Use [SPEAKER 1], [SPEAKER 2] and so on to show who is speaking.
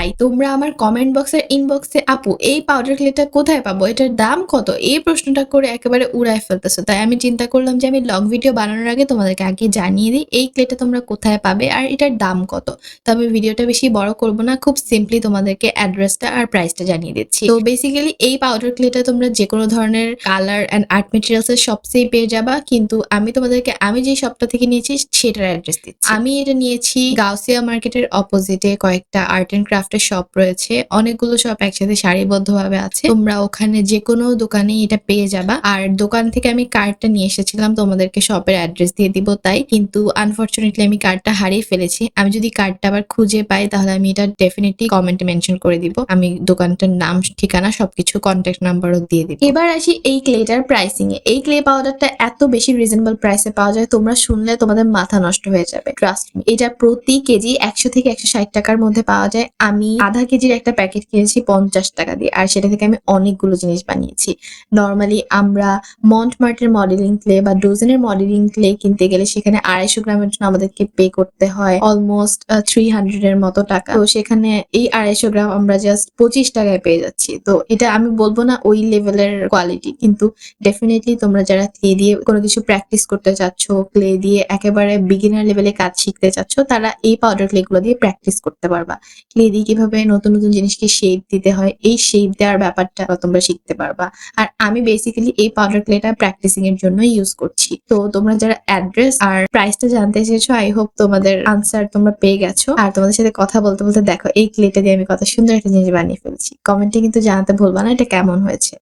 [SPEAKER 1] ভাই তোমরা আমার কমেন্ট বক্সের ইনবক্সে আপু এই পাউডার ক্লেটা কোথায় পাবো? এটার দাম কত? এই প্রশ্নটা করে একেবারে উড়ায় ফেলতেছো। তাই আমি চিন্তা করলাম যে আমি লং ভিডিও বানানোর আগে তোমাদেরকে আগে জানিয়ে দিই এই ক্লেটা তোমরা কোথায় পাবে আর এটার দাম কত। তো আমি ভিডিওটা বেশি বড় করব না। খুব সিম্পলি তোমাদেরকে অ্যাড্রেসটা আর প্রাইসটা জানিয়ে দিচ্ছি। তো বেসিক্যালি এই পাউডার ক্লেটা তোমরা যেকোনো ধরনের কালার অ্যান্ড আর্ট মেটেরিয়ালস এর শপসেই পেয়ে যাবা। কিন্তু আমি তোমাদেরকে আমি যে শপটা থেকে নিয়েছি সেটার অ্যাড্রেস দিচ্ছি। আমি এটা নিয়েছি গাউসিয়া মার্কেটের অপোজিটে কয়েকটা আর্ট এন্ড ক্রাফটের শপ রয়েছে। অনেকগুলো শপ একসাথে সারিবদ্ধভাবে আছে। তোমরা ওখানে যেকোনো দোকানেই এটা পেয়ে যাবা। আর দোকান থেকে আমি কার্ডটা নিয়ে এসেছিলাম তোমাদেরকে শপের অ্যাড্রেস দিয়ে দিব তাই। কিন্তু আনফরচুনেটলি আমি কার্ডটা হারিয়ে ফেলেছি। আমি যদি কার্ডটা আবার খুঁজে পাই তাহলে আমি এটা ডেফিনেটলি কমেন্টে মেনশন করে দিব। আমি দোকানটার নাম, ঠিকানা সবকিছু কন্ট্যাক্ট নাম্বারও দিয়ে দিব। এবার আসি এই ক্লেটার প্রাইসিং এ। এই ক্লে পাউডারটা এত বেশি রিজনেবল প্রাইসে পাওয়া যায়, তোমরা শুনলে তোমাদের মাথা নষ্ট হয়ে যাবে। Trust me. এটা প্রতি কেজি 100 থেকে 160 টাকার মধ্যে পাওয়া যায়। আমি আধা কেজির একটা প্যাকেট কিনেছি 50 টাকা দিয়ে, আর সেটা থেকে আমি অনেকগুলো জিনিস বানিয়েছি। নর্মালি আমরা মন্ট মার্টের মডেলিং ক্লে বা ডোজেনের মডেলিং ক্লে কিনতে গেলে সেখানে 250 গ্রামের জন্য আমাদেরকে পে করতে হয় অলমোস্ট 300 এর মতো টাকা। তো সেখানে এই 250 গ্রাম আমরা জাস্ট 25 টাকায় পেয়ে যাচ্ছি। তো এটা আমি বলবো না ওই লেভেলের কোয়ালিটি, কিন্তু ডেফিনেটলি তোমরা যারা ক্লে দিয়ে কোনো কিছু প্র্যাকটিস করতে চাচ্ছ, ক্লে দিয়ে একেবারে বিগিনার লেভেলে কাজ শিখতে চাচ্ছ, তারা এই পাউডার ক্লে গুলো দিয়ে প্র্যাকটিস করতে পারবা। ক্লে দিয়ে কিভাবে নতুন নতুন জিনিসকে শেপ দিতে হয়, এই শেপ দেওয়ার ব্যাপারটা তোমরা শিখতে পারবা। আর আমি বেসিক্যালি এই পাউডার ক্লেটা প্র্যাকটিসিং এর জন্য ইউজ করছি। তো তোমরা যারা অ্যাড্রেস আর প্রাইসটা জানতে চেয়েছো, আই হোপ তোমাদের আনসার তোমরা পেয়ে গেছো। আর তোমাদের সাথে কথা বলতে বলতে দেখো এই ক্লেটা দিয়ে আমি কত সুন্দর একটা জিনিস বানিয়ে ফেলছি। কমেন্টে কিন্তু জানাতে ভুলবা না এটা কেমন হয়েছে।